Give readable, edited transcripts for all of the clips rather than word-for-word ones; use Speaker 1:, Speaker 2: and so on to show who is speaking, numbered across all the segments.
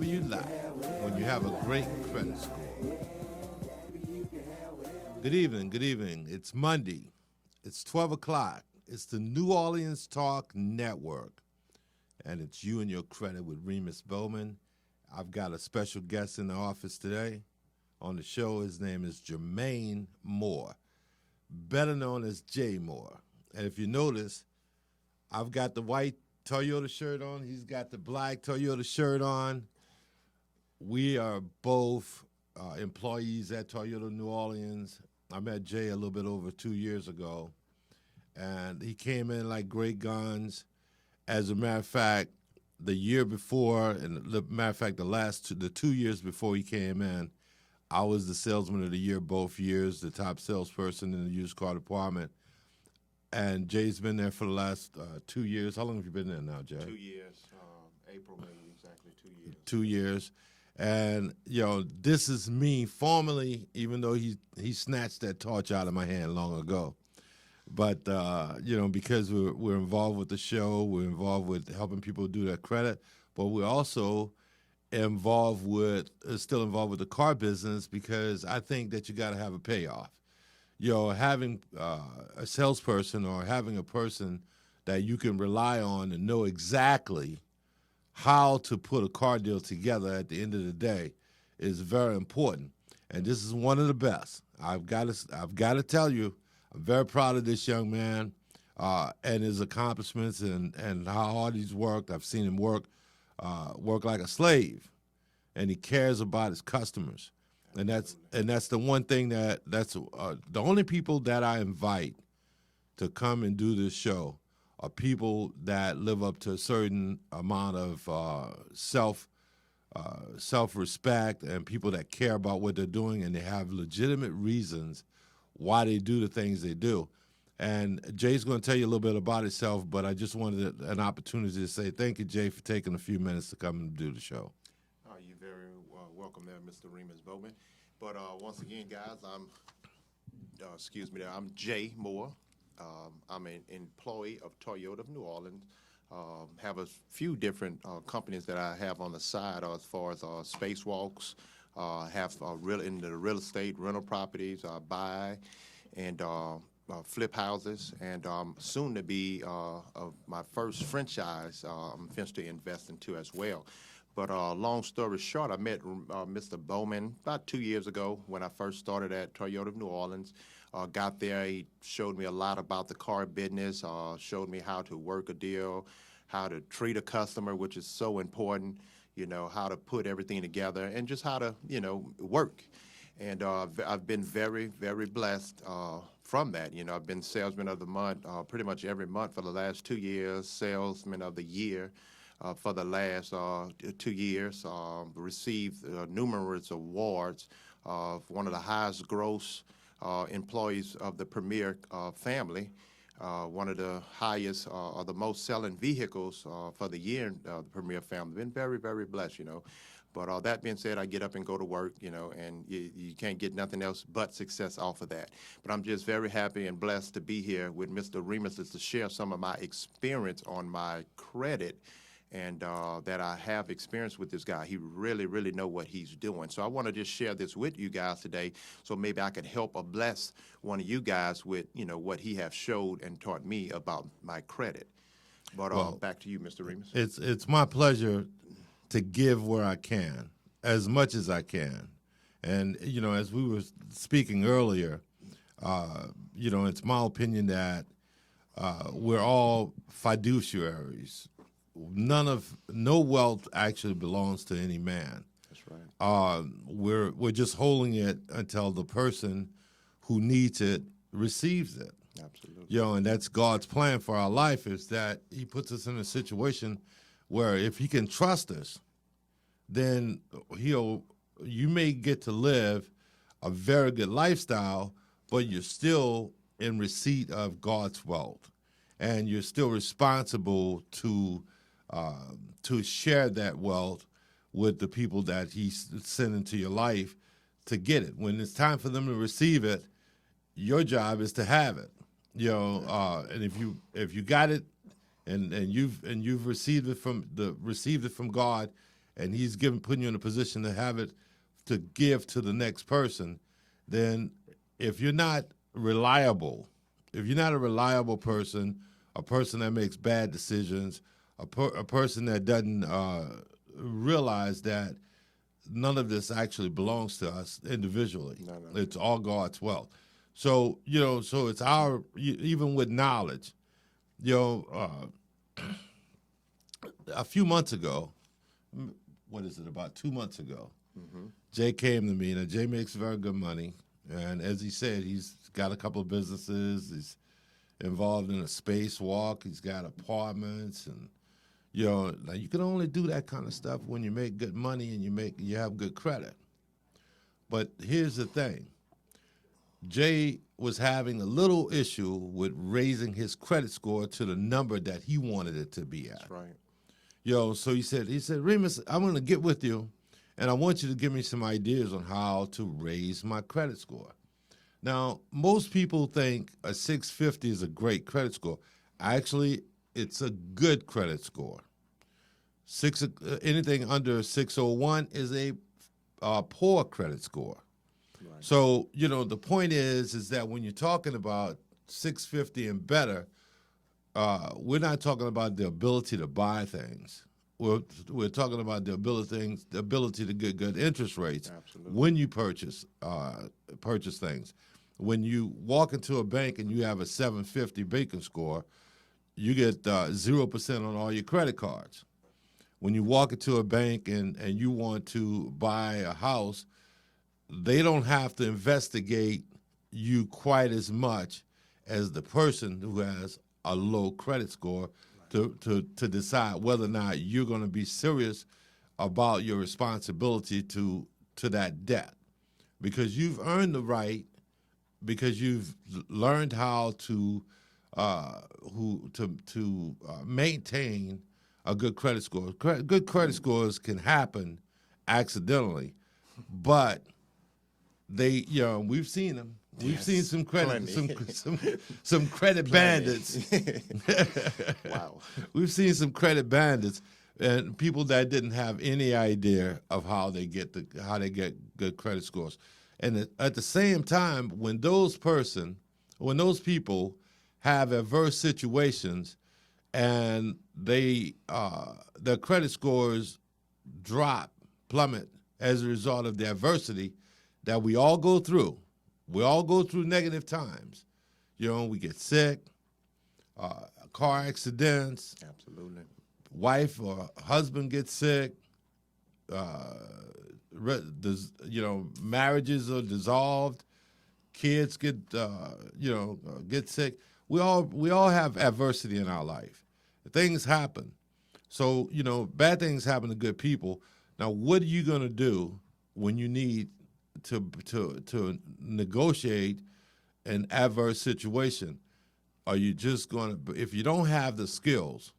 Speaker 1: whenever you like when you have a great credit score. Good evening, good evening. It's Monday. It's 12 o'clock. It's the New Orleans Talk Network. And it's You and Your Credit with Remus Bowman. I've got a special guest in the office today. On the show, his name is Jermaine Moore, better known as Jay Moore. And if you notice, I've got the white Toyota shirt on. He's got the black Toyota shirt on. We are both employees at Toyota New Orleans. I met Jay a little bit over 2 years ago, and he came in like great guns. As a matter of fact, the year before, and the 2 years before he came in, I was the salesman of the year both years, the top salesperson in the used car department. And Jay's been there for the last 2 years. How long have you been there now, Jay?
Speaker 2: 2 years. April, May, exactly 2 years.
Speaker 1: 2 years. And, this is me formally, even though he snatched that torch out of my hand long ago. But, because we're involved with the show, we're involved with helping people do their credit, but we're also still involved with the car business because I think that you got to have a payoff. Having a salesperson or having a person that you can rely on and know exactly how to put a car deal together at the end of the day is very important. And this is one of the best. I've got to tell you, I'm very proud of this young man and his accomplishments and how hard he's worked. I've seen him work like a slave, and he cares about his customers. And that's the one thing that's the only people that I invite to come and do this show are people that live up to a certain amount of self-respect and people that care about what they're doing and they have legitimate reasons why they do the things they do. And Jay's going to tell you a little bit about himself, but I just wanted an opportunity to say thank you, Jay, for taking a few minutes to come and do the show.
Speaker 2: You're very welcome there, Mr. Remus Bowman. But once again, guys, I'm Jay Moore. I'm an employee of Toyota of New Orleans. Have a few different companies that I have on the side as far as spacewalks. Have in the real estate, rental properties, buy, and flip houses, and soon to be my first franchise. I'm finished to invest into as well. But long story short, I met Mr. Bowman about 2 years ago when I first started at Toyota of New Orleans. Got there, he showed me a lot about the car business, showed me how to work a deal, how to treat a customer, which is so important, how to put everything together, and just how to, work. And I've been very, very blessed from that. I've been Salesman of the Month pretty much every month for the last 2 years, Salesman of the Year for the last 2 years, received numerous awards, one of the highest gross employees of the Premier family, one of the highest or the most selling vehicles for the year in the Premier family. Been very, very blessed, But that being said, I get up and go to work, and you can't get nothing else but success off of that. But I'm just very happy and blessed to be here with Mr. Remus to share some of my experience on my credit and that I have experience with this guy. He really, really know what he's doing. So I want to just share this with you guys today so maybe I could help or bless one of you guys with, what he has showed and taught me about my credit. But back to you, Mr. Remus.
Speaker 1: It's my pleasure to give where I can, as much as I can. And, as we were speaking earlier, it's my opinion that we're all fiduciaries. No wealth actually belongs to any man.
Speaker 2: That's right.
Speaker 1: We're just holding it until the person who needs it receives it.
Speaker 2: Absolutely.
Speaker 1: And that's God's plan for our life, is that he puts us in a situation where if he can trust us, then you may get to live a very good lifestyle, but you're still in receipt of God's wealth, and you're still responsible to share that wealth with the people that he's sent into your life to get it. When it's time for them to receive it, your job is to have it. And if you got it, and you've received it from God, and he's putting you in a position to have it to give to the next person, then if you're not reliable, if you're not a reliable person, a person that makes bad decisions, a person that doesn't realize that none of this actually belongs to us individually.
Speaker 2: No.
Speaker 1: It's all God's wealth. So, so it's even with knowledge, a few months ago, what is it, about 2 months ago, Jay came to me. Now, Jay makes very good money. And as he said, he's got a couple of businesses. He's involved in a spacewalk. He's got apartments. And, now you can only do that kind of stuff when you make good money and you have good credit. But here's the thing. Jay was having a little issue with raising his credit score to the number that he wanted it to be at.
Speaker 2: That's right.
Speaker 1: So he said, Remus, I'm going to get with you, and I want you to give me some ideas on how to raise my credit score. Now, most people think a 650 is a great credit score. Actually, it's a good credit score. Anything under 601 is a poor credit score. Right. So, the point is that when you're talking about 650 and better, we're not talking about the ability to buy things. We're talking about the ability to get good interest rates.
Speaker 2: Absolutely.
Speaker 1: When you purchase things. When you walk into a bank and you have a 750 Bacon score, you get 0% on all your credit cards. When you walk into a bank and you want to buy a house, they don't have to investigate you quite as much as the person who has a low credit score to decide whether or not you're going to be serious about your responsibility to that debt, because you've earned the right, because you've learned how to maintain a good credit score. Good credit scores can happen accidentally, but they, we've seen them. We've seen some credit, some credit bandits.
Speaker 2: Wow.
Speaker 1: We've seen some credit bandits and people that didn't have any idea of how they get good credit scores. And at the same time, when those people have adverse situations and their credit scores plummet as a result of the adversity that we all go through. We all go through negative times. We get sick, car accidents.
Speaker 2: Absolutely.
Speaker 1: Wife or husband gets sick. Marriages are dissolved. Kids get sick. We all have adversity in our life. Things happen. So, bad things happen to good people. Now, what are you going to do when you need to negotiate an adverse situation? Are you just going to, if you don't have the skills,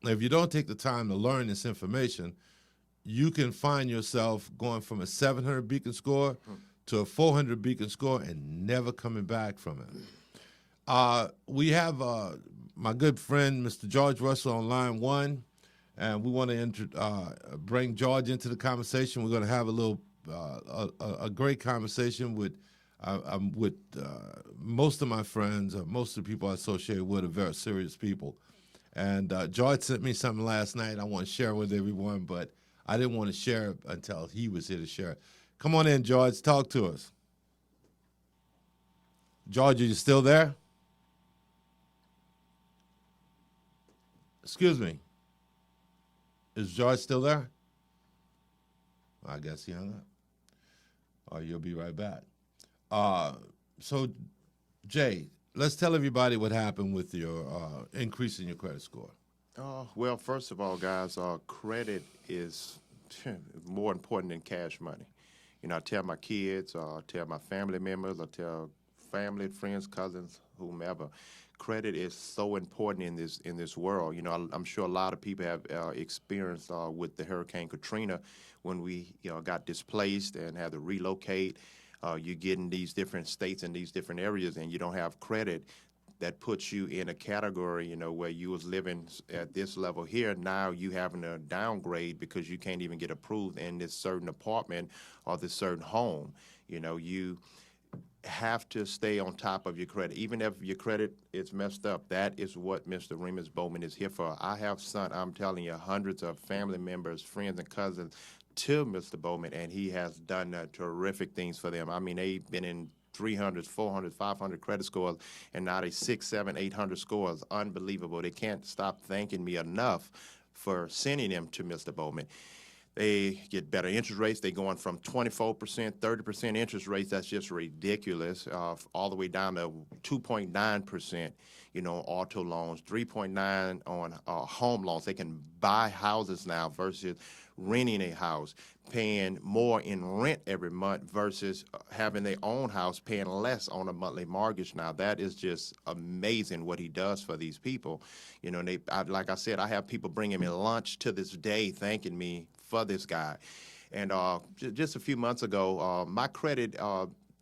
Speaker 1: if you don't take the time to learn this information, you can find yourself going from a 700 Beacon score to a 400 Beacon score and never coming back from it. We have my good friend, Mr. George Russell, on line one, and we want to bring George into the conversation. We're going to have a great conversation with most of my friends, most of the people I associate with are very serious people. And George sent me something last night I want to share with everyone, but I didn't want to share it until he was here to share it. Come on in, George. Talk to us. George, are you still there? Excuse me. Is George still there? I guess he hung up. Or you'll be right back. So, Jay, let's tell everybody what happened with your increase in your credit score.
Speaker 2: Well, first of all, guys, credit is more important than cash money. I tell my kids, I tell my family members, I tell family, friends, cousins, whomever, credit is so important in this world. I'm sure a lot of people have experienced with the Hurricane Katrina when we got displaced and had to relocate. You get in these different states and these different areas and you don't have credit. that puts you in a category, you know, where you was living at this level here. Now you having to downgrade because you can't even get approved in this certain apartment or this certain home. You know, you have to stay on top of your credit. Even if your credit is messed up, that is what Mr. Remus Bowman is here for. I have sent, I'm telling you, hundreds of family members, friends, and cousins to Mr. Bowman, and he has done terrific things for them. I mean, they've been in 300, 400, 500 credit scores, and now they 6, 7, 800 scores. Unbelievable. They can't stop thanking me enough for sending them to Mr. Bowman. They get better interest rates. They're going from 24%, 30% interest rates. That's just ridiculous, all the way down to 2.9%, you know, auto loans, 3.9 on home loans. They can buy houses now versus renting a house, paying more in rent every month versus having their own house, paying less on a monthly mortgage now. That is just amazing what he does for these people. You know, like I said, I have people bringing me lunch to this day thanking me for this guy. And just a few months ago, my credit,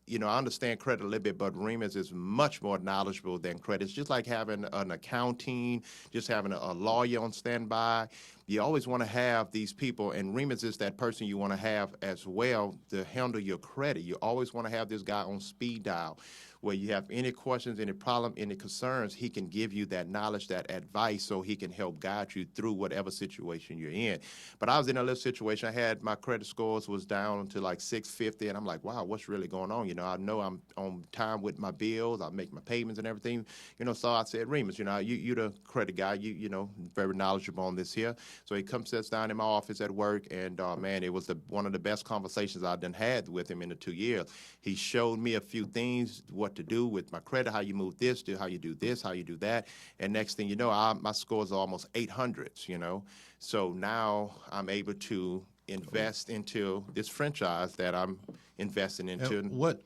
Speaker 2: you know, I understand credit a little bit, but Remus is much more knowledgeable than credit. It's just like having an accounting, just having a lawyer on standby. You always want to have these people, and Remus is that person you want to have as well to handle your credit. You always want to have this guy on speed dial, where you have any questions, any problem, any concerns, he can give you that knowledge, that advice, so he can help guide you through whatever situation you're in. But I was in a little situation. I had my credit scores was down to like 650, and I'm like, wow, what's really going on? You know I'm on time with my bills. I make my payments and everything. You know, so I said, Remus, you know, you the credit guy. You know, very knowledgeable on this here. So he comes, sits down in my office at work, and man, it was one of the best conversations I've done had with him in the 2 years. He showed me a few things, what to do with my credit, how you move this, how you do this, how you do that, and next thing you know, my scores are almost 800s. You know, so now I'm able to invest into this franchise that I'm investing into.
Speaker 1: And what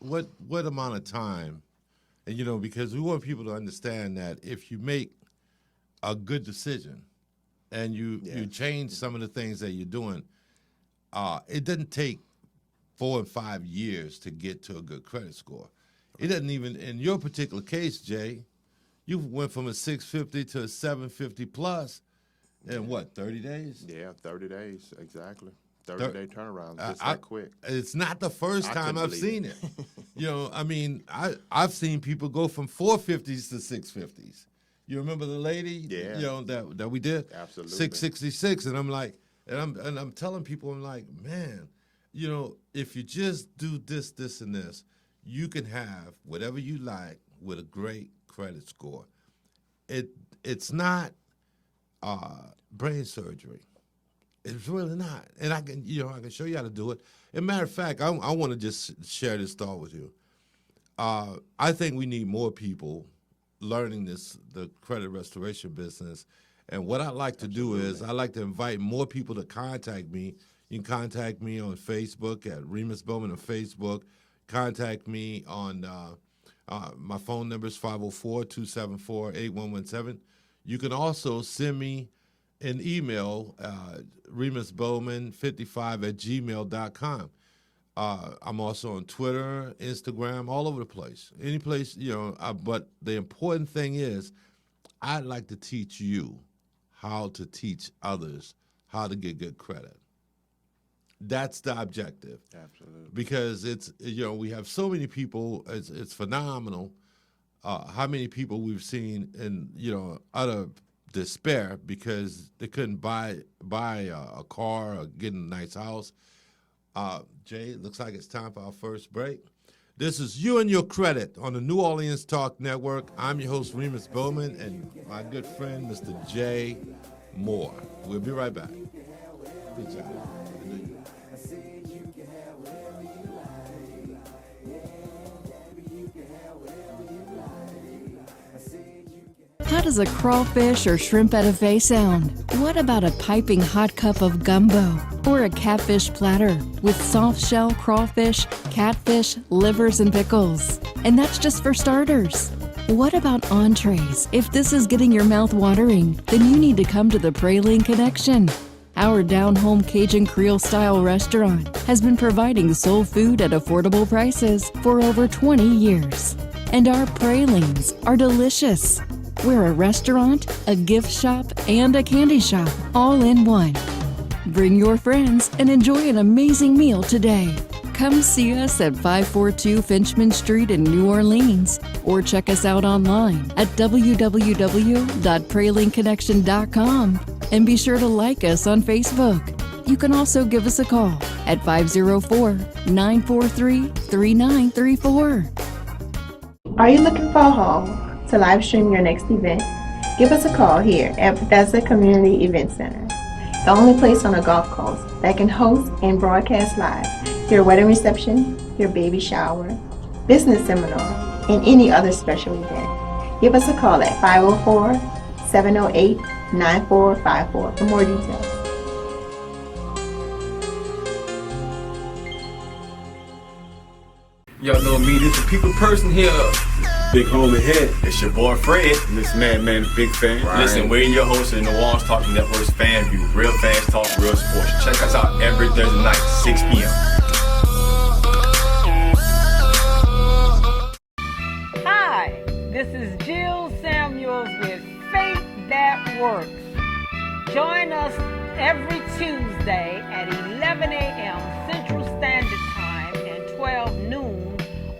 Speaker 1: amount of time? And you know, because we want people to understand that if you make a good decision and you change some of the things that you're doing, it doesn't take 4 and 5 years to get to a good credit score. It doesn't even, in your particular case, Jay, you went from a 650 to a 750 plus in what, 30 days?
Speaker 2: Yeah, 30 days, exactly. 30-day turnaround, just that quick.
Speaker 1: It's not the first time I've seen it. You know, I mean, I've seen people go from 450s to 650s. You remember the lady?
Speaker 2: Yeah.
Speaker 1: You know, that we did?
Speaker 2: Absolutely.
Speaker 1: 666, and I'm like, and I'm telling people, I'm like, man, you know, if you just do this, this, and this, you can have whatever you like with a great credit score. It's not brain surgery. It's really not. And I can show you how to do it. As a matter of fact, I want to just share this thought with you. I think we need more people learning the credit restoration business. And what I like to do is I like to invite more people to contact me. You can contact me on Facebook at Remus Bowman on Facebook. Contact me on my phone number is 504-274-8117. You can also send me an email, remusbowman55@gmail.com. I'm also on Twitter, Instagram, all over the place. Any place, you know, but the important thing is I'd like to teach you how to teach others how to get good credit. That's the objective.
Speaker 2: Absolutely.
Speaker 1: Because it's, you know, we have so many people, it's phenomenal how many people we've seen in, you know, utter despair because they couldn't buy a car or get in a nice house. Jay, it looks like it's time for our first break. This is You and Your Credit on the New Orleans Talk Network. I'm your host, Remus Bowman, and my good friend, Mr. Jay Moore. We'll be right back. Peace out.
Speaker 3: How does a crawfish or shrimp etouffee sound? What about a piping hot cup of gumbo? Or a catfish platter with soft shell crawfish, catfish, livers, and pickles? And that's just for starters. What about entrees? If this is getting your mouth watering, then you need to come to the Praline Connection. Our down-home Cajun Creole-style restaurant has been providing soul food at affordable prices for over 20 years. And our pralines are delicious. We're a restaurant, a gift shop, and a candy shop, all in one. Bring your friends and enjoy an amazing meal today. Come see us at 542 Finchman Street in New Orleans, or check us out online at www.pralinconnection.com. And be sure to like us on Facebook. You can also give us a call at 504-943-3934.
Speaker 4: Are you looking for a home to live stream your next event? Give us a call here at Bethesda Community Event Center, the only place on the Gulf Coast that can host and broadcast live your wedding reception, your baby shower, business seminar, and any other special event. Give us a call at 504-708-9454 for more details.
Speaker 5: Y'all know me, this is people person here.
Speaker 6: Big homie head.
Speaker 5: It's your boy Fred.
Speaker 6: This man, big fan.
Speaker 5: Right. Listen, we're your host of the New Orleans Talk Network's Fan View. Real fans talk, real sports. Check us out every Thursday night, 6 p.m.
Speaker 7: Hi, this is Jill Samuels with Faith That Works. Join us every Tuesday at 11 a.m. Central Standard Time and 12 noon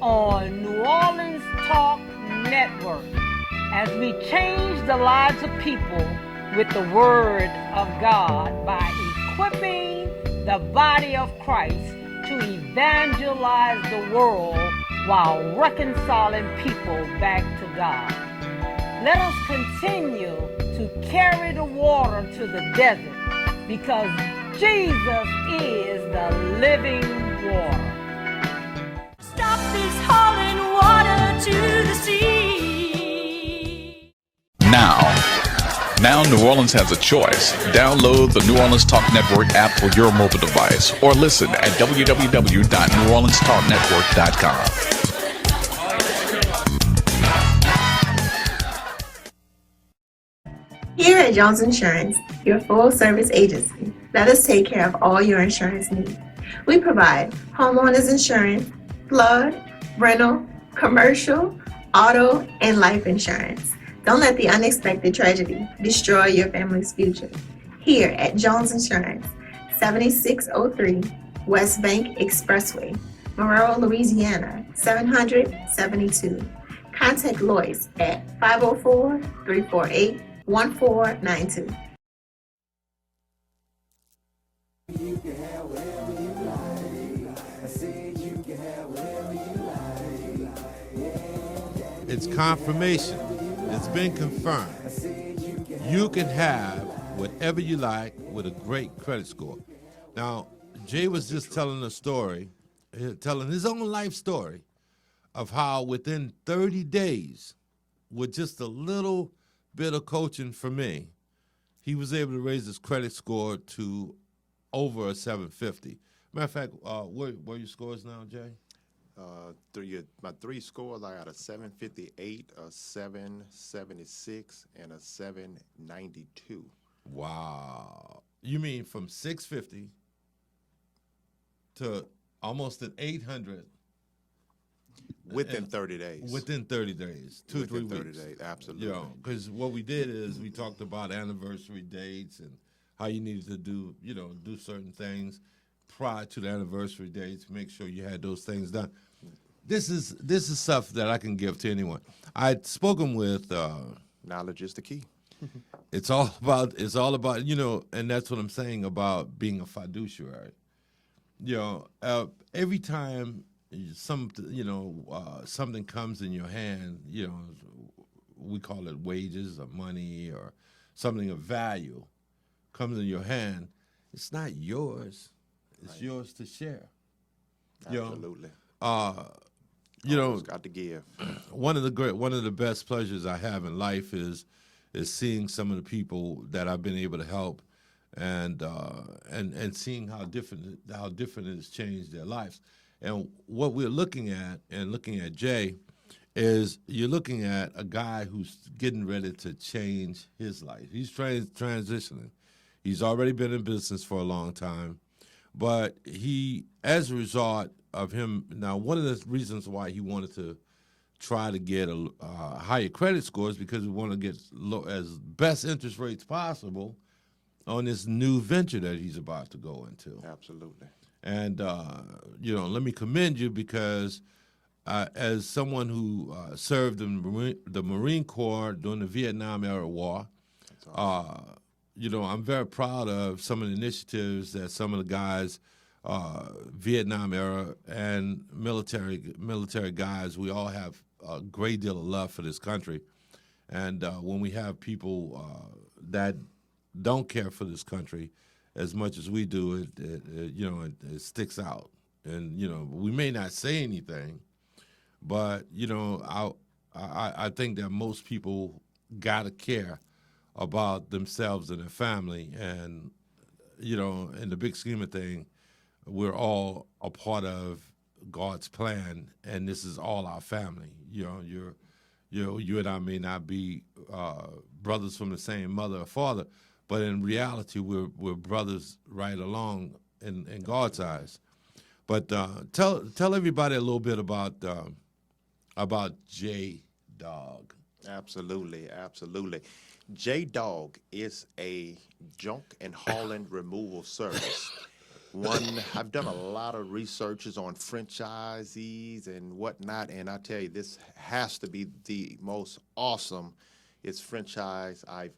Speaker 7: on New Orleans Talk Network as we change the lives of people with the Word of God by equipping the body of Christ to evangelize the world while reconciling people back to God. Let us continue to carry the water to the desert because Jesus is the living water.
Speaker 8: Stop this hauling water to the sea.
Speaker 9: Now New Orleans has a choice. Download the New Orleans Talk Network app for your mobile device or listen at www.neworleanstalknetwork.com.
Speaker 4: Here at Jones Insurance, your full-service agency, let us take care of all your insurance needs. We provide homeowners insurance, flood, rental, commercial, auto, and life insurance. Don't let the unexpected tragedy destroy your family's future. Here at Jones Insurance, 7603 West Bank Expressway, Monroe, Louisiana, 772. Contact Lois at 504-348-1492.
Speaker 1: It's confirmation. It's been confirmed. You can have whatever you like with a great credit score. Now, Jay was just telling a story, telling his own life story of how within 30 days, with just a little bit of coaching from me, he was able to raise his credit score to over a 750. Matter of fact, what are your scores now, Jay?
Speaker 2: My three scores, I got a 758, a 776, and a 792.
Speaker 1: Wow. You mean from 650 to almost an 800
Speaker 2: within 30 days.
Speaker 1: Within 30 days, 2 or 3 weeks.
Speaker 2: 30 days, absolutely.
Speaker 1: You know, because what we did is we talked about anniversary dates and how you needed to do certain things prior to the anniversary dates. Make sure you had those things done. This is stuff that I can give to anyone. I'd spoken with.
Speaker 2: Knowledge is the key.
Speaker 1: It's all about, and that's what I'm saying about being a fiduciary. Every time something comes in your hand, we call it wages or money or something of value comes in your hand, it's not yours. It's yours to share.
Speaker 2: Absolutely. Got to give.
Speaker 1: One of the best pleasures I have in life is seeing some of the people that I've been able to help, and seeing how different it has changed their lives. And what we're looking at Jay is you're looking at a guy who's getting ready to change his life. He's transitioning. He's already been in business for a long time, but he, as a result of him, now one of the reasons why he wanted to try to get higher credit scores because we want to get as best interest rates possible on this new venture that he's about to go into.
Speaker 2: Absolutely.
Speaker 1: And, let me commend you because as someone who served in the Marine Corps during the Vietnam era war, I'm very proud of some of the initiatives that some of the guys, Vietnam era and military guys, we all have a great deal of love for this country. And when we have people that don't care for this country as much as we do, it sticks out. And, we may not say anything, but, I think that most people got to care about themselves and their family. And, in the big scheme of things, we're all a part of God's plan, and this is all our family. You and I may not be brothers from the same mother or father, but in reality, we're brothers right along in God's eyes. But tell everybody a little bit about J-Dog.
Speaker 2: Absolutely. J-Dog is a junk and hauling removal service. I've done a lot of researches on franchisees and whatnot, and I tell you, this has to be the most awesome franchise I've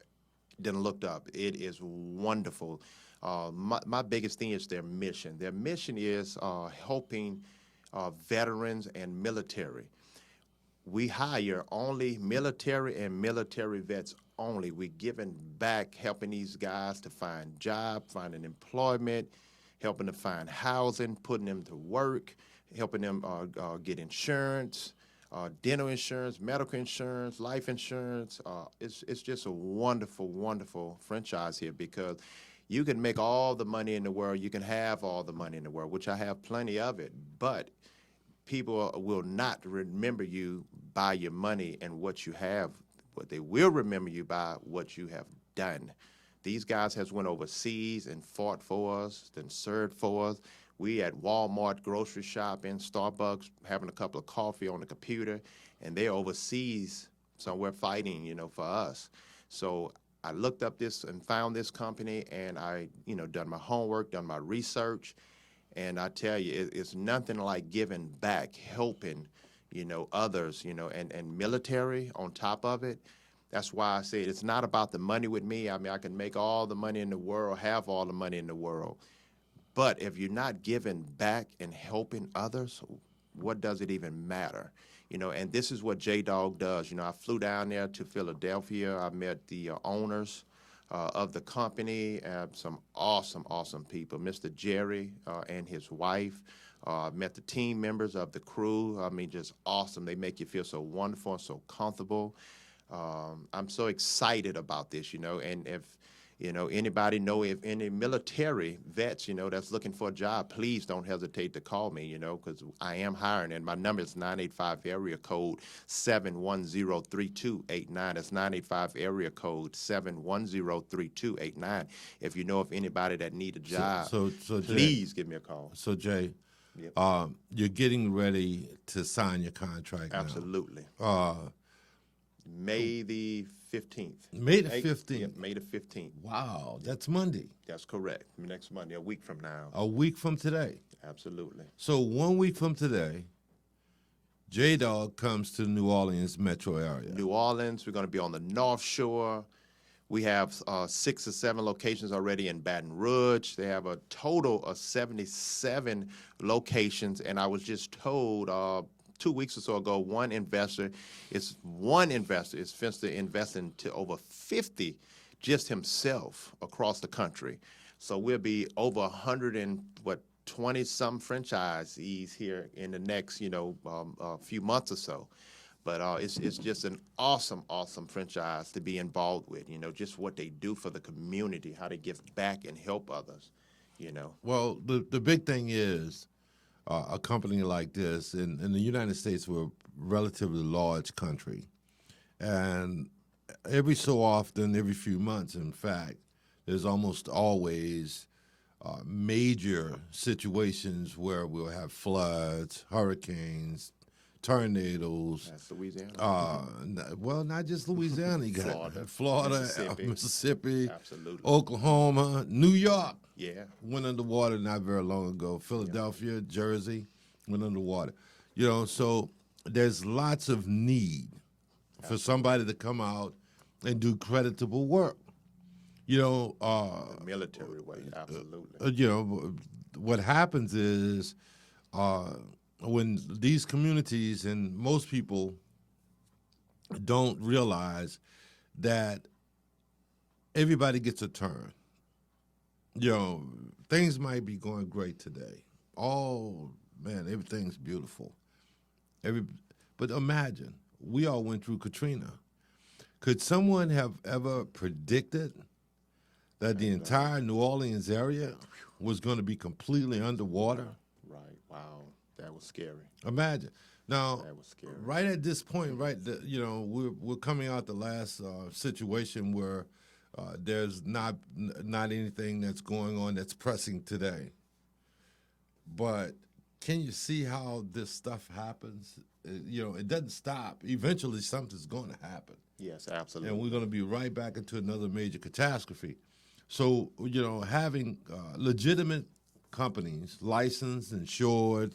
Speaker 2: done looked up. It is wonderful. My biggest thing is their mission. Their mission is helping veterans and military. We hire only military and military vets only. We're giving back, helping these guys to find jobs, finding employment, helping them find housing, putting them to work, helping them get insurance, dental insurance, medical insurance, life insurance. It's just a wonderful, wonderful franchise here because you can make all the money in the world. You can have all the money in the world, which I have plenty of it. But people will not remember you by your money and what you have, but they will remember you by what you have done. These guys has went overseas and fought for us, then served for us. We at Walmart grocery shopping, Starbucks, having a cup of coffee on the computer, and they're overseas somewhere fighting, for us. So I looked up this and found this company, and I, done my homework, done my research, and I tell you, it's nothing like giving back, helping, others, and military on top of it. That's why I say it's not about the money with me. I mean, I can make all the money in the world, have all the money in the world. But if you're not giving back and helping others, what does it even matter? And this is what J-Dog does. I flew down there to Philadelphia. I met the owners of the company, some awesome people. Mr. Jerry and his wife. Met the team members of the crew. I mean, just awesome. They make you feel so wonderful and so comfortable. I'm so excited about this, and if, anybody know if any military vets, that's looking for a job, please don't hesitate to call me, because I am hiring, and my number is 985 area code 710-3289. It's 985 area code 710-3289. If you know of anybody that need a job,
Speaker 1: so
Speaker 2: please give me a call.
Speaker 1: So Jay,
Speaker 2: Yep.
Speaker 1: You're getting ready to sign your contract now.
Speaker 2: Absolutely. May the 15th.
Speaker 1: May the 15th?
Speaker 2: Yep, May the 15th.
Speaker 1: Wow, that's Monday.
Speaker 2: That's correct. Next Monday, a week from now.
Speaker 1: A week from today.
Speaker 2: Absolutely.
Speaker 1: So 1 week from today, J-Dog comes to the New Orleans metro area.
Speaker 2: New Orleans, we're going to be on the North Shore. We have 6 or 7 locations already in Baton Rouge. They have a total of 77 locations, and I was just told 2 weeks or so ago, one investor is fenced to invest into over 50 just himself across the country. So we'll be over 120-some franchisees here in the next, few months or so. But it's just an awesome franchise to be involved with, just what they do for the community, how they give back and help others,
Speaker 1: Well, the big thing is a company like this, in the United States, we're a relatively large country. And every so often, every few months, in fact, there's almost always major situations where we'll have floods, hurricanes, tornadoes.
Speaker 2: That's Louisiana.
Speaker 1: Well, not just Louisiana. You got Florida, Mississippi,
Speaker 2: Absolutely.
Speaker 1: Oklahoma, New York.
Speaker 2: Yeah.
Speaker 1: Went underwater not very long ago. Philadelphia, Jersey went underwater. You know, so there's lots of need for somebody to come out and do creditable work. You know,
Speaker 2: The military way, absolutely.
Speaker 1: you know, what happens is when these communities, and most people don't realize that everybody gets a turn. You know, things might be going great today. Oh, man, everything's beautiful. But imagine, we all went through Katrina. Could someone have ever predicted that the entire New Orleans area was going to be completely underwater?
Speaker 2: Right. Wow. That was scary.
Speaker 1: Imagine. Now,
Speaker 2: That was scary.
Speaker 1: right at this point, you know, we're coming out the last situation where there's not anything that's going on that's pressing today. But can you see how this stuff happens? You know, it doesn't stop. Eventually, something's going to happen.
Speaker 2: Yes, absolutely.
Speaker 1: And we're going to be right back into another major catastrophe. So, you know, having legitimate companies, licensed, insured,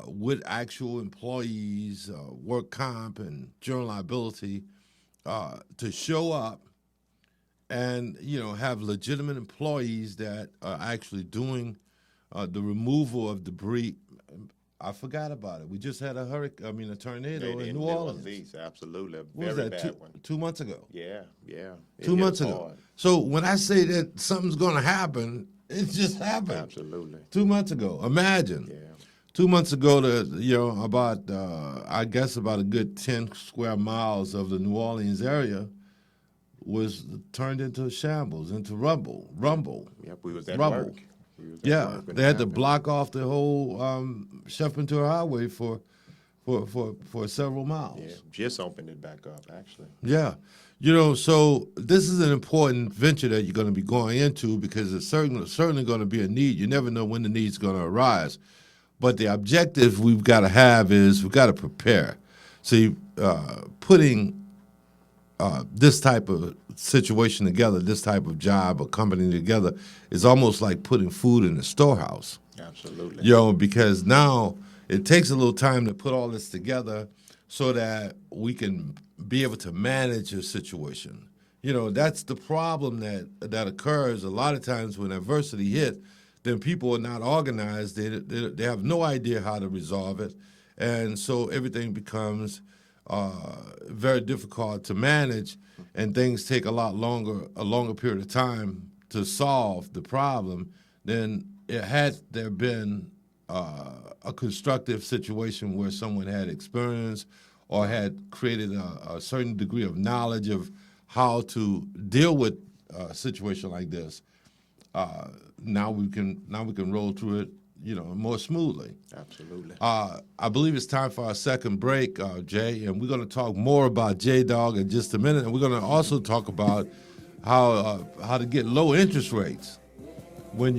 Speaker 1: with actual employees, work comp and general liability, to show up and, you know, have legitimate employees that are actually doing the removal of debris. I forgot about it. We just had a tornado in New Orleans.
Speaker 2: Absolutely. A
Speaker 1: What was
Speaker 2: very
Speaker 1: that,
Speaker 2: bad one.
Speaker 1: 2 months ago?
Speaker 2: Yeah. It
Speaker 1: 2
Speaker 2: hit
Speaker 1: months
Speaker 2: us
Speaker 1: ago.
Speaker 2: hard.
Speaker 1: So when I say that something's going to happen, it just happened.
Speaker 2: Absolutely.
Speaker 1: 2 months ago. Imagine.
Speaker 2: Yeah.
Speaker 1: 2 months ago, about a good 10 square miles of the New Orleans area was turned into shambles, into rubble.
Speaker 2: Yep, we was at
Speaker 1: Rubble.
Speaker 2: work.
Speaker 1: Yeah, they had to block off the whole Sheffield Highway for several miles.
Speaker 2: Yeah, just opened it back up, actually.
Speaker 1: Yeah. You know, so this is an important venture that you're going to be going into because it's certainly going to be a need. You never know when the need's going to arise. But the objective we've got to have is we've got to prepare. See, putting this type of situation together, this type of job or company together, is almost like putting food in the storehouse.
Speaker 2: Absolutely.
Speaker 1: You know, because now it takes a little time to put all this together so that we can be able to manage a situation. You know, that's the problem that occurs a lot of times when adversity hit. Then people are not organized. They have no idea how to resolve it. And so everything becomes very difficult to manage, and things take a longer period of time to solve the problem than had there been a constructive situation where someone had experience or had created a certain degree of knowledge of how to deal with a situation like this. Now we can roll through it, you know, more smoothly.
Speaker 2: Absolutely.
Speaker 1: I believe it's time for our second break, Jay, and we're going to talk more about J-Dog in just a minute, and we're going to also talk about how to get low interest rates when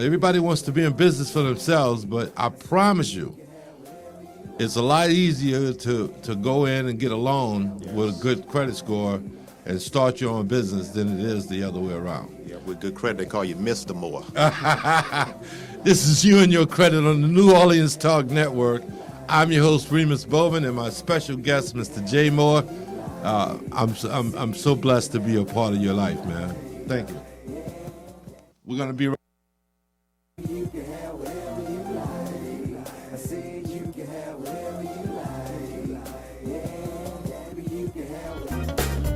Speaker 1: everybody wants to be in business for themselves, but I promise you, it's a lot easier to go in and get a loan with a good credit score and start your own business than it is the other way around.
Speaker 2: Yeah, with good credit, they call you Mr. Moore.
Speaker 1: This is You and Your Credit on the New Orleans Talk Network. I'm your host, Remus Bowman, and my special guest, Mr. Jay Moore. I'm so blessed to be a part of your life, man. Thank you. We're going to be right.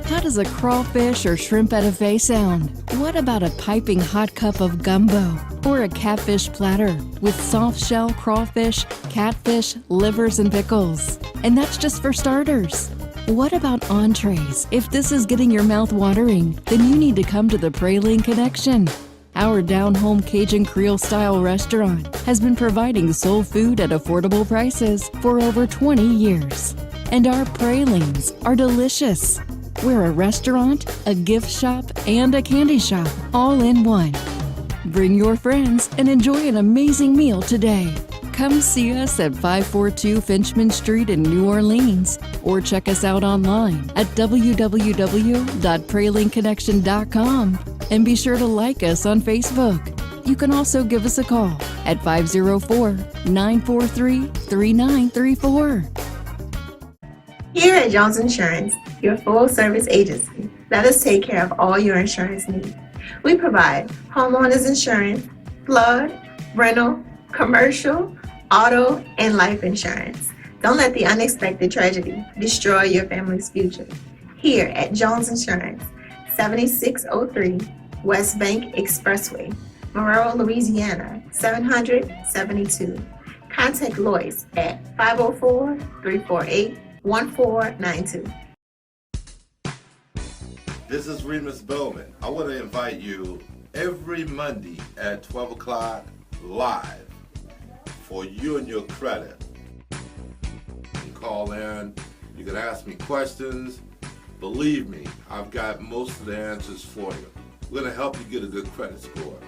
Speaker 3: How does a crawfish or shrimp etouffee sound? What about a piping hot cup of gumbo? Or a catfish platter with soft shell crawfish, catfish, livers, and pickles? And that's just for starters. What about entrees? If this is getting your mouth watering, then you need to come to the Praline Connection. Our down-home Cajun Creole-style restaurant has been providing soul food at affordable prices for over 20 years. And our pralines are delicious. We're a restaurant, a gift shop, and a candy shop, all in one. Bring your friends and enjoy an amazing meal today. Come see us at 542 Finchman Street in New Orleans or check us out online at www.pralinconnection.com and be sure to like us on Facebook. You can also give us a call at 504-943-3934.
Speaker 4: Here at Jones Insurance, your full-service agency, let us take care of all your insurance needs. We provide homeowners insurance, flood, rental, commercial, auto, and life insurance. Don't let the unexpected tragedy destroy your family's future. Here at Jones Insurance, 7603 West Bank Expressway, Monroe, Louisiana, 772. Contact Lois at 504-348-1492.
Speaker 1: This is Remus Bowman. I want to invite you every Monday at 12 o'clock live for You and Your Credit. You can call in, you can ask me questions. Believe me, I've got most of the answers for you. We're going to help you get a good credit score.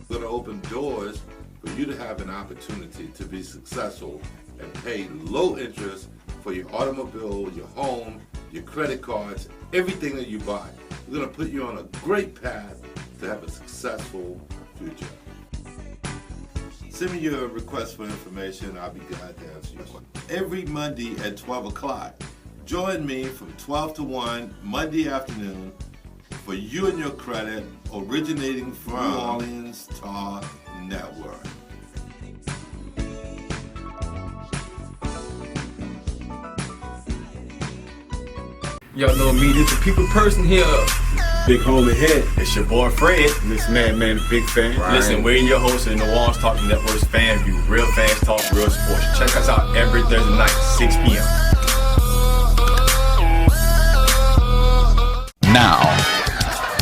Speaker 1: We're going to open doors for you to have an opportunity to be successful and pay low interest for your automobile, your home, your credit cards, everything that you buy. We're going to put you on a great path to have a successful future. Send me your request for information. I'll be glad to answer your question. Every Monday at 12 o'clock, join me from 12 to 1 Monday afternoon for You and Your Credit, originating from New Orleans Talk Network.
Speaker 5: Y'all know me, this is a people person here.
Speaker 6: Big homie head.
Speaker 5: It's your boy Fred.
Speaker 6: This madman, big fan.
Speaker 5: Listen, we're your host of the New Orleans Talk Network's Fan View. Real fans talk, real sports. Check us out every Thursday night, 6 p.m.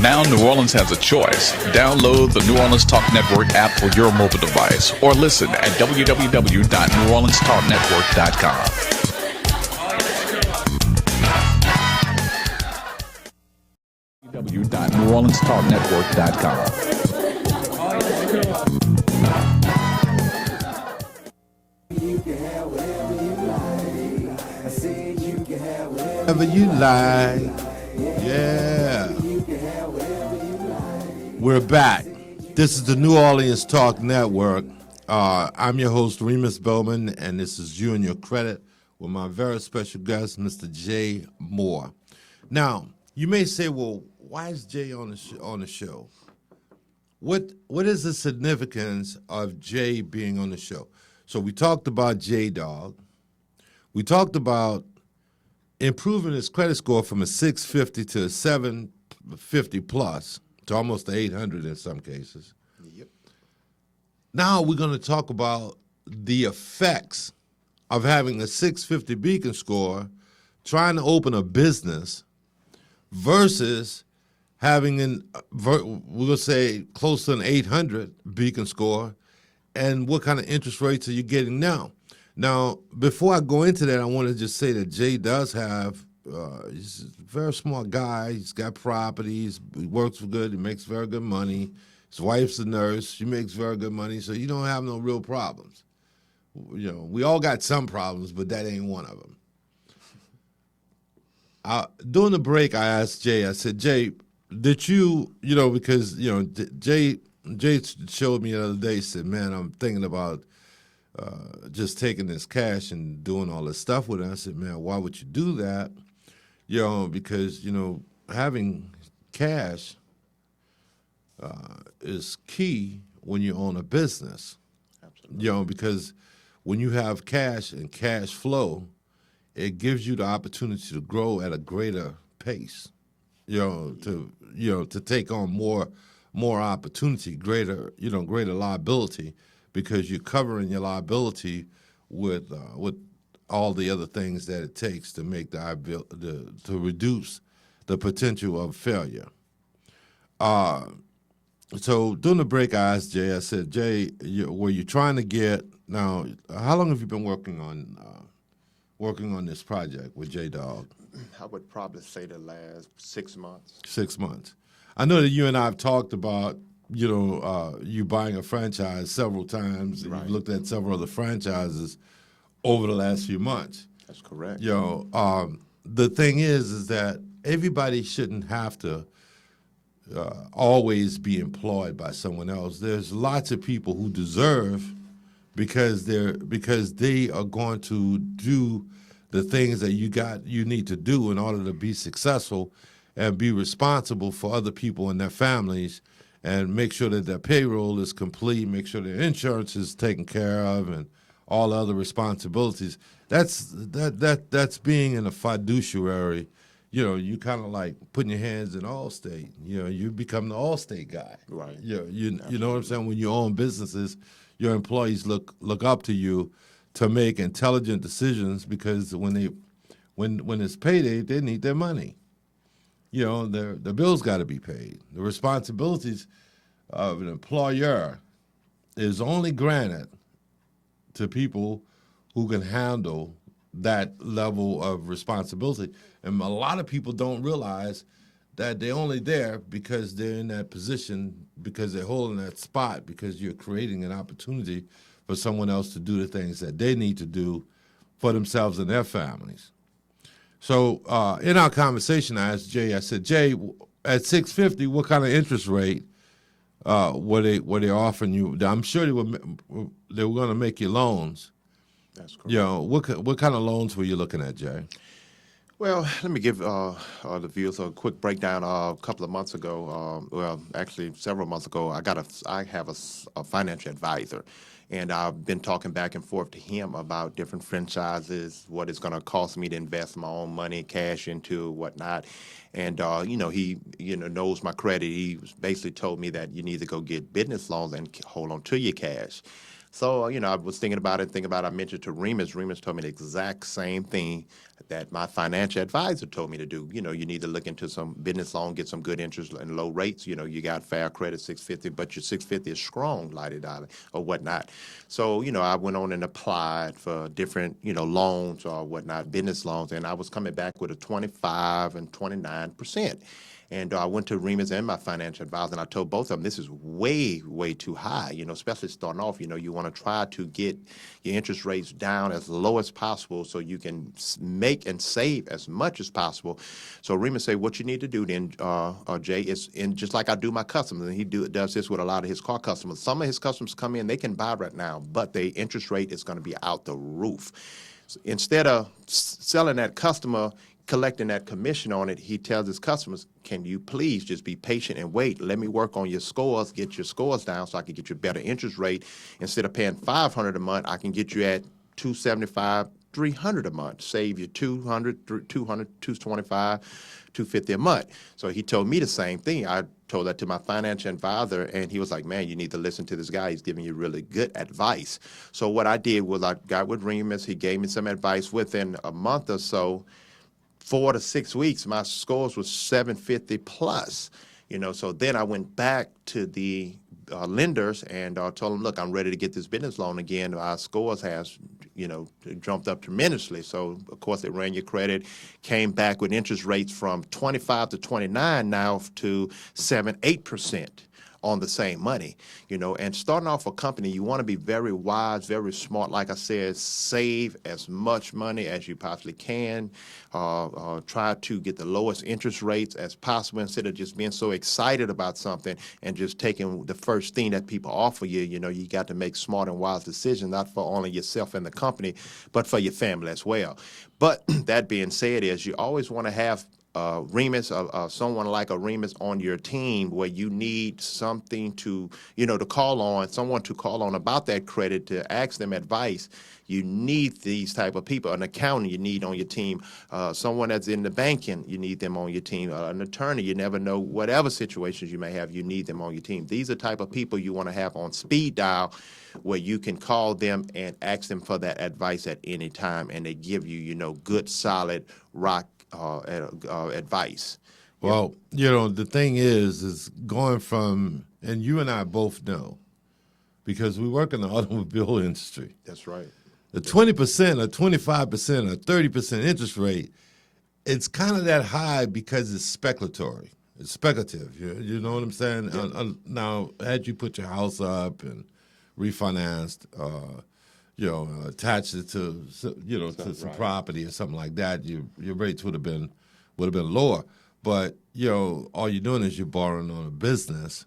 Speaker 9: Now New Orleans has a choice. Download the New Orleans Talk Network app for your mobile device or listen at www.neworleanstalknetwork.com. www.neworleanstalknetwork.com.
Speaker 1: Whatever you like. Yeah. We're back. This is the New Orleans Talk Network. I'm your host, Remus Bowman, and this is You and Your Credit with my very special guest, Mr. Jay Moore. Now, you may say, well, why is Jay on the show? What is the significance of Jay being on the show? So we talked about J-Dog. We talked about improving his credit score from a 650 to a 750 plus, to almost 800 in some cases.
Speaker 2: Yep.
Speaker 1: Now we're going to talk about the effects of having a 650 beacon score, trying to open a business, versus having we're going to say close to an 800 beacon score, and what kind of interest rates are you getting now? Now, before I go into that, I want to just say that Jay does have, he's a very smart guy. He's got properties. He works for good. He makes very good money. His wife's a nurse. She makes very good money, so you don't have no real problems. You know, we all got some problems, but that ain't one of them. During the break, I asked Jay, I said, Jay, did you know, because, you know, Jay showed me the other day, said, man, I'm thinking about just taking this cash and doing all this stuff with it. I said, man, why would you do that? You know, because, you know, having cash is key when you own a business. Absolutely. You know, because when you have cash and cash flow, it gives you the opportunity to grow at a greater pace. To take on more opportunity, greater liability, because you're covering your liability with all the other things that it takes to make to reduce the potential of failure. So during the break, I asked Jay. I said, Jay, were you trying to get now? How long have you been working on this project with J-Dog?
Speaker 2: I would probably say the last 6 months.
Speaker 1: 6 months. I know that you and I have talked about you buying a franchise several times, and
Speaker 2: Right.
Speaker 1: you've looked at several other franchises over the last few months.
Speaker 2: That's correct.
Speaker 1: The thing is that everybody shouldn't have to always be employed by someone else. There's lots of people who deserve because they are going to do the things that you need to do in order to be successful and be responsible for other people and their families and make sure that their payroll is complete, make sure their insurance is taken care of, and all other responsibilities. That's being in a fiduciary. You kind of like putting your hands in Allstate. You become the Allstate guy.
Speaker 2: Right.
Speaker 1: You know what I'm saying? When you own businesses, your employees look up to you to make intelligent decisions because when it's payday, they need their money. The bills got to be paid. The responsibilities of an employer is only granted to people who can handle that level of responsibility. And a lot of people don't realize that they're only there because they're in that position, because they're holding that spot, because you're creating an opportunity for someone else to do the things that they need to do for themselves and their families. So in our conversation, I asked Jay, I said, Jay, at 650, what kind of interest rate were they offering you? I'm sure they were going to make you loans.
Speaker 2: That's correct.
Speaker 1: What kind of loans were you looking at, Jay?
Speaker 2: Well, let me give the viewers a quick breakdown. A couple of months ago, actually several months ago, I have a financial advisor, and I've been talking back and forth to him about different franchises, what it's going to cost me to invest my own money, cash into, whatnot. And he knows my credit. He basically told me that you need to go get business loans and hold on to your cash. So, I was thinking about it. I mentioned to Remus. Remus told me the exact same thing that my financial advisor told me to do. You need to look into some business loan, get some good interest and low rates. You got fair credit 650, but your 650 is strong, dolly or whatnot. So, I went on and applied for different, loans or whatnot, business loans, and I was coming back with a 25 and 29%. And I went to Remus and my financial advisor, and I told both of them, this is way, way too high, especially starting off. You want to try to get your interest rates down as low as possible so you can make and save as much as possible. So Remus said, what you need to do then, Jay, is just like I do my customers, and he does this with a lot of his car customers. Some of his customers come in, they can buy right now, but the interest rate is going to be out the roof. So instead of selling that customer, collecting that commission on it, he tells his customers, can you please just be patient and wait? Let me work on your scores, get your scores down so I can get you a better interest rate. Instead of paying $500 a month, I can get you at $275, $300 a month. Save you $200, $225, $250 a month. So he told me the same thing. I told that to my financial advisor, and he was like, man, you need to listen to this guy. He's giving you really good advice. So what I did was I got with Remus. He gave me some advice. Within a month or so, 4 to 6 weeks, my scores was 750 plus. So then I went back to the lenders and told them, look, I'm ready to get this business loan again. Our scores has, jumped up tremendously. So, of course, they ran your credit, came back with interest rates from 25 to 29 now to 7-8%. On the same money, and starting off a company, you want to be very wise, very smart. Like I said, save as much money as you possibly can. Try to get the lowest interest rates as possible instead of just being so excited about something and just taking the first thing that people offer you. You got to make smart and wise decisions, not for only yourself and the company, but for your family as well. But that being said, you always want to have Remus, someone like a Remus on your team where you need something to, to call on, someone to call on about that credit, to ask them advice. You need these type of people. An accountant you need on your team, someone that's in the banking, you need them on your team, an attorney, you never know, whatever situations you may have, you need them on your team. These are the type of people you want to have on speed dial where you can call them and ask them for that advice at any time, and they give you, good, solid, rock advice.
Speaker 1: Well, the thing is going from, and you and I both know, because we work in the automobile industry.
Speaker 2: That's right.
Speaker 1: The 20% or 25% or 30% interest rate, it's kind of that high because it's speculatory. It's speculative. You know what I'm saying? Now, had you put your house up and refinanced, attached it to to some property or something like that, your rates would have been lower. But all you're doing is you're borrowing on a business,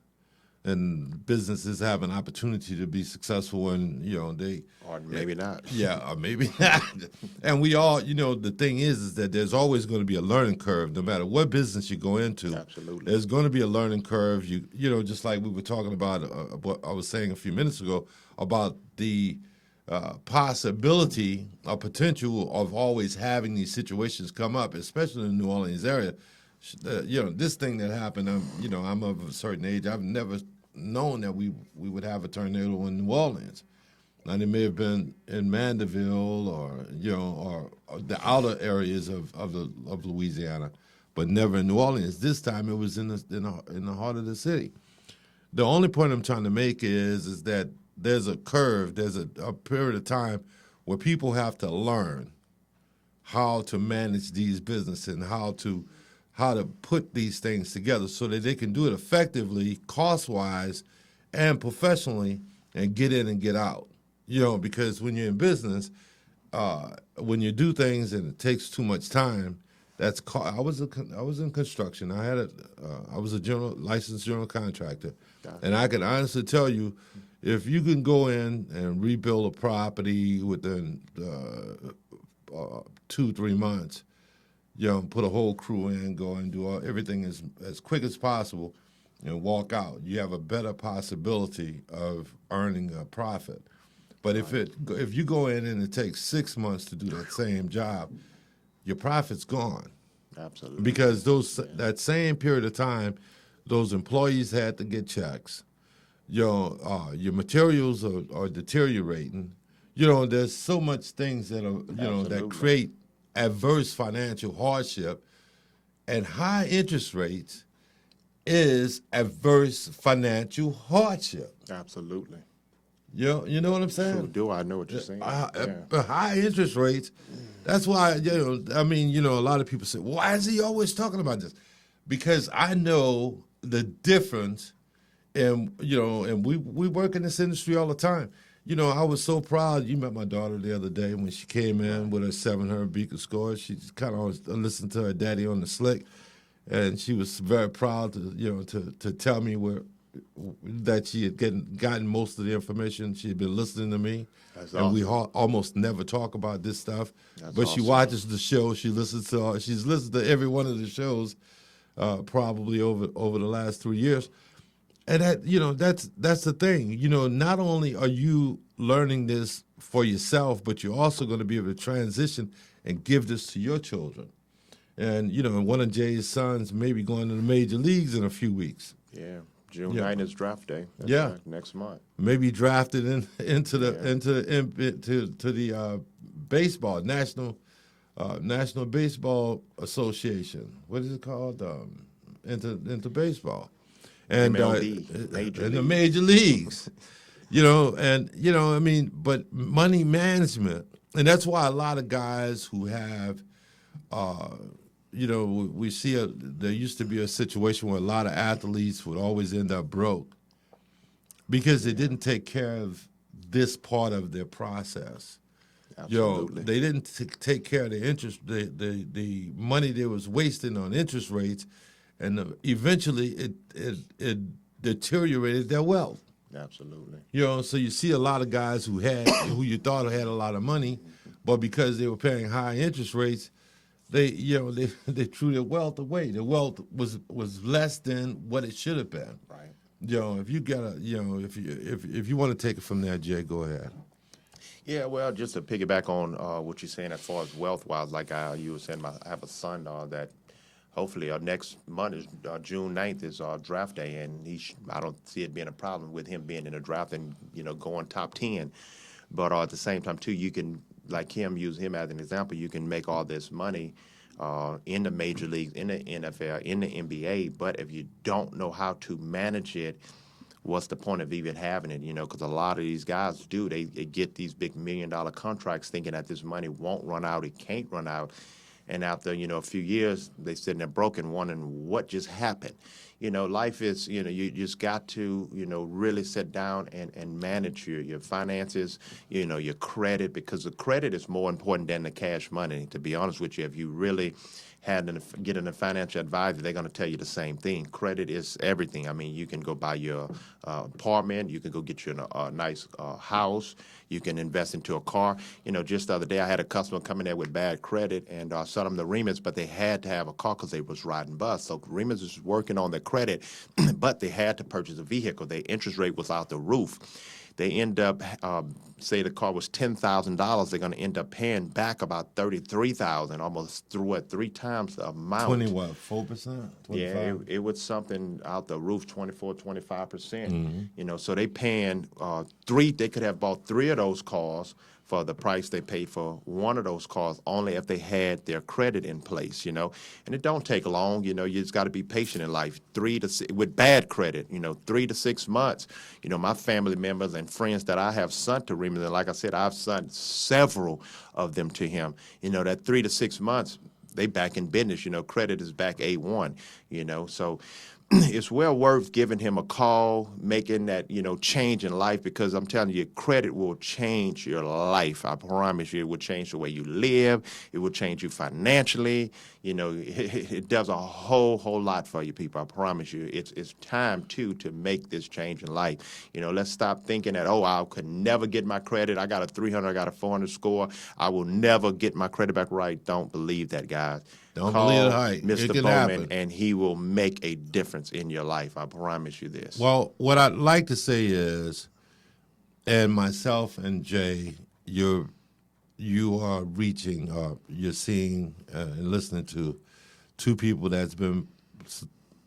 Speaker 1: and businesses have an opportunity to be successful, and they
Speaker 2: Or maybe not.
Speaker 1: yeah, or maybe not. And we all, the thing is that there's always going to be a learning curve, no matter what business you go into.
Speaker 2: Absolutely.
Speaker 1: There's going to be a learning curve. Just like we were talking about, what I was saying a few minutes ago about the possibility or potential of always having these situations come up, especially in the New Orleans area. This thing that happened, I'm of a certain age. I've never known that we would have a tornado in New Orleans. Now, it may have been in Mandeville or the outer areas of Louisiana, but never in New Orleans. This time it was in the heart of the city. The only point I'm trying to make is that there's a curve, there's a period of time where people have to learn how to manage these businesses and how to put these things together so that they can do it effectively, cost-wise, and professionally, and get in and get out. Because when you're in business, when you do things and it takes too much time, I was in construction. I was a licensed general contractor, and I can honestly tell you, if you can go in and rebuild a property within 2-3 months, put a whole crew in, go and do everything as quick as possible, and walk out, you have a better possibility of earning a profit. But if you go in and it takes 6 months to do that same job, your profit's gone.
Speaker 2: Absolutely.
Speaker 1: Because that same period of time, those employees had to get checks. Your materials are deteriorating. There's so much things that are that create adverse financial hardship, and high interest rates is adverse financial hardship.
Speaker 2: Absolutely.
Speaker 1: You know what I'm saying?
Speaker 2: Sure do. I know what you're saying.
Speaker 1: High interest rates. That's why a lot of people say, why is he always talking about this? Because I know the difference, and we work in this industry all the time. I was so proud. You met my daughter the other day when she came in with her 700 Beacon score. She kind of listened to her daddy on the slick, and she was very proud to tell me that she had gotten most of the information. She had been listening to me.
Speaker 2: That's
Speaker 1: and
Speaker 2: awesome.
Speaker 1: we almost never talk about this stuff. But
Speaker 2: awesome.
Speaker 1: she watches the show. She's listened to every one of the shows probably over the last 3 years. And that's the thing. Not only are you learning this for yourself, but you're also going to be able to transition and give this to your children. And one of Jay's sons may be going to the major leagues in a few weeks.
Speaker 2: Yeah, June 9th is draft day. That's right, next month.
Speaker 1: Maybe drafted into the baseball National Baseball Association. What is it called? Into baseball. And
Speaker 2: MLB,
Speaker 1: in the major leagues, but money management, and that's why a lot of guys who have, we see there used to be a situation where a lot of athletes would always end up broke because they didn't take care of this part of their process.
Speaker 2: Absolutely.
Speaker 1: They didn't take care of the interest, the money they was wasting on interest rates. And eventually, it deteriorated their wealth.
Speaker 2: Absolutely.
Speaker 1: So you see a lot of guys who you thought had a lot of money, but because they were paying high interest rates, they threw their wealth away. Their wealth was less than what it should have been.
Speaker 2: Right.
Speaker 1: If you got if you want to take it from there, Jay, go ahead.
Speaker 2: Yeah, well, just to piggyback on what you're saying as far as wealth-wise, like you were saying, I have a son that. Hopefully, next month is June 9th is draft day, and I don't see it being a problem with him being in the draft and going top 10. But at the same time, too, you can use him as an example. You can make all this money in the major leagues, in the NFL, in the NBA. But if you don't know how to manage it, what's the point of even having it? Because a lot of these guys they get these big $1 million contracts, thinking that this money won't run out, it can't run out. and after, a few years, they sitting there broken, wondering what just happened. Life is, you just got to, really sit down and manage your finances, your credit, because the credit is more important than the cash money. To be honest with you, if you really getting a financial advisor, they're going to tell you the same thing. Credit is everything. I mean, you can go buy your apartment, you can go get you a nice house, you can invest into a car. Just the other day, I had a customer come in there with bad credit, and I sent them to Remus, but they had to have a car because they was riding bus. So Remus is working on their credit, but they had to purchase a vehicle. Their interest rate was out the roof. They end up, say the car was $10,000, they're going to end up paying back about $33,000, almost through 3 times the amount.
Speaker 1: 4%?
Speaker 2: Yeah, it was something out the roof, 24, 25%. So they paying they could have bought 3 of those cars for the price they paid for one of those cars, only if they had their credit in place, And it don't take long, you just got to be patient in life. With bad credit, 3 to 6 months. My family members and friends that I have sent to Remus, and like I said, I've sent several of them to him. That 3 to 6 months, they back in business. Credit is back A1. So it's well worth giving him a call, making that, change in life, because I'm telling you, credit will change your life. I promise you, it will change the way you live. It will change you financially. It does a whole lot for you people. I promise you, it's time, to make this change in life. Let's stop thinking that, I could never get my credit. I got a 300, I got a 400 score. I will never get my credit back right. Don't believe that, guys.
Speaker 1: Don't
Speaker 2: Call
Speaker 1: believe the hype.
Speaker 2: Mr.
Speaker 1: It can
Speaker 2: Bowman,
Speaker 1: happen.
Speaker 2: and he will make a difference in your life. I promise you this.
Speaker 1: Well, what I'd like to say is, and myself and Jay, you are reaching, you're seeing and listening to 2 people that's been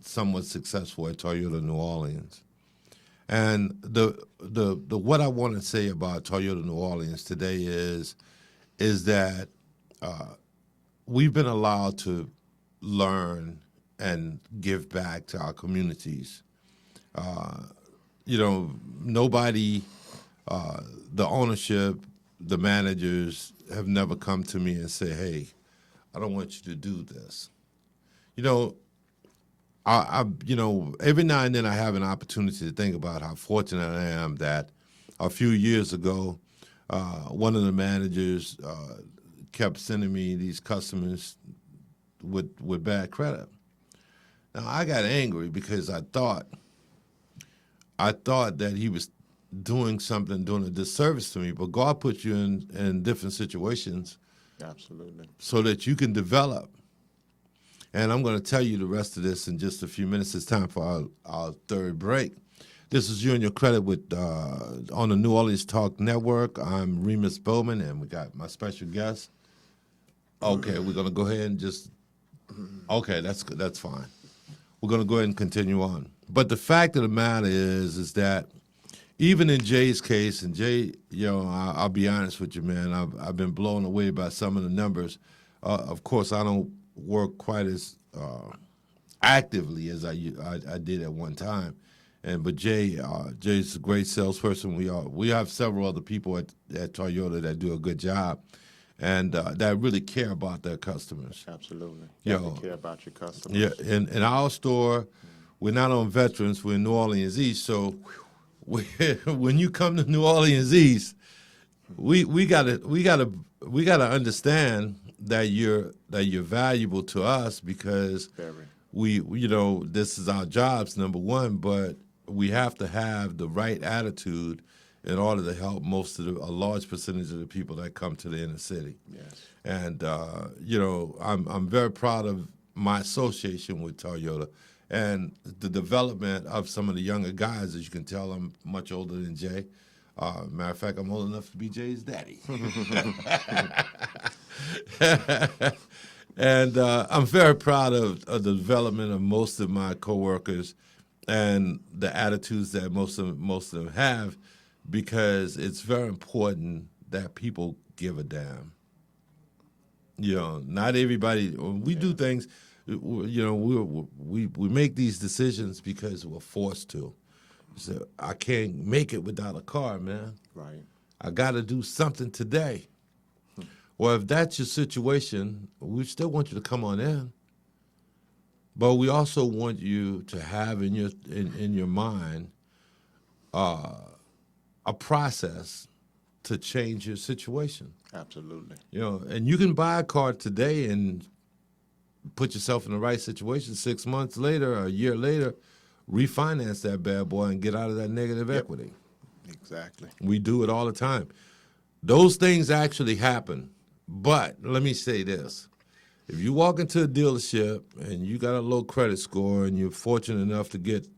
Speaker 1: somewhat successful at Toyota New Orleans. And the what I want to say about Toyota New Orleans today is that we've been allowed to learn and give back to our communities. Nobody, the ownership, the managers have never come to me and say, hey, I don't want you to do this. Every now and then I have an opportunity to think about how fortunate I am that a few years ago, one of the managers kept sending me these customers with bad credit. Now, I got angry because I thought that he was doing a disservice to me, but God puts you in different situations.
Speaker 2: Absolutely.
Speaker 1: So that you can develop. And I'm going to tell you the rest of this in just a few minutes. It's time for our third break. This is You and Your Credit with on the New Orleans Talk Network. I'm Remus Bowman, and we got my special guest. Okay, we're going to go ahead and okay, that's good. That's fine. We're going to go ahead and continue on. But the fact of the matter is that even in Jay's case, and Jay, I'll be honest with you, man, I've been blown away by some of the numbers. Of course, I don't work quite as actively as I did at one time. But Jay's a great salesperson. We have several other people at Toyota that do a good job, and that really care about their customers.
Speaker 2: Absolutely. You have to care about your customers.
Speaker 1: Yeah, in our store, we're not on Veterans. We're in New Orleans East. So when you come to New Orleans East, we gotta understand that you're valuable to us, because this is our jobs, number one, but we have to have the right attitude in order to help a large percentage of the people that come to the inner city.
Speaker 2: Yes.
Speaker 1: And I'm very proud of my association with Toyota and the development of some of the younger guys. As you can tell, I'm much older than Jay. Matter of fact, I'm old enough to be Jay's daddy. And I'm very proud of the development of most of my coworkers and the attitudes that most of them have, because it's very important that people give a damn. Not everybody. We do things. We make these decisions because we're forced to. So I can't make it without a car, man.
Speaker 2: Right.
Speaker 1: I got to do something today. Well, if that's your situation, we still want you to come on in. But we also want you to have in your mind a process to change your situation.
Speaker 2: Absolutely.
Speaker 1: You know, and you can buy a car today and put yourself in the right situation. 6 months later, or a year later, refinance that bad boy and get out of that negative equity.
Speaker 2: Exactly.
Speaker 1: We do it all the time. Those things actually happen. But let me say this. If you walk into a dealership and you got a low credit score and you're fortunate enough to get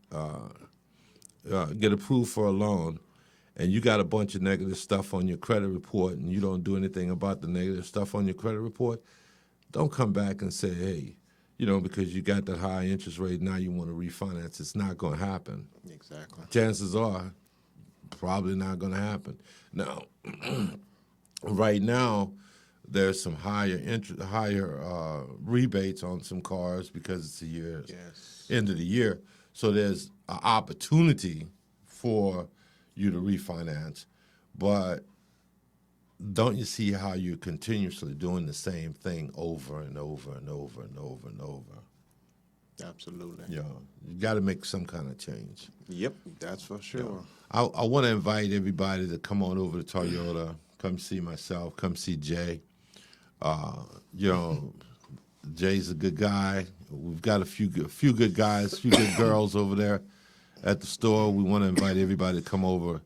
Speaker 1: approved for a loan, and you got a bunch of negative stuff on your credit report and you don't do anything about the negative stuff on your credit report, don't come back and say, hey, you know, because you got that high interest rate, now you want to refinance. It's not going to happen.
Speaker 2: Exactly.
Speaker 1: Chances are probably not going to happen. Now, right now, there's some higher rebates on some cars because it's the end of the year. So there's an opportunity for you to refinance, but don't you see how you're continuously doing the same thing over and over and over and over and over?
Speaker 2: Absolutely.
Speaker 1: Yeah, you got to make some kind of change.
Speaker 2: Yep, that's for sure.
Speaker 1: I want to invite everybody to come on over to Toyota, come see myself, come see Jay. You know, Jay's a good guy. We've got a few good guys, a few good girls over there at the store. We want to invite everybody to come over.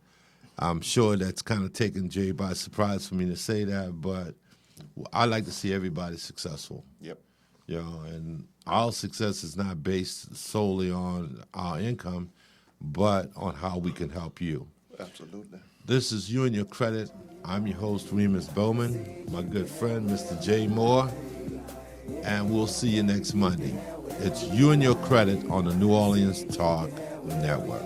Speaker 1: I'm sure that's kind of taken Jay by surprise for me to say that, but I like to see everybody successful.
Speaker 2: Yep.
Speaker 1: You know, and our success is not based solely on our income, but on how we can help you.
Speaker 2: Absolutely.
Speaker 1: This is You and Your Credit. I'm your host, Remus Bowman, my good friend, Mr. Jay Moore, and we'll see you next Monday. It's You and Your Credit on the New Orleans Talk Network.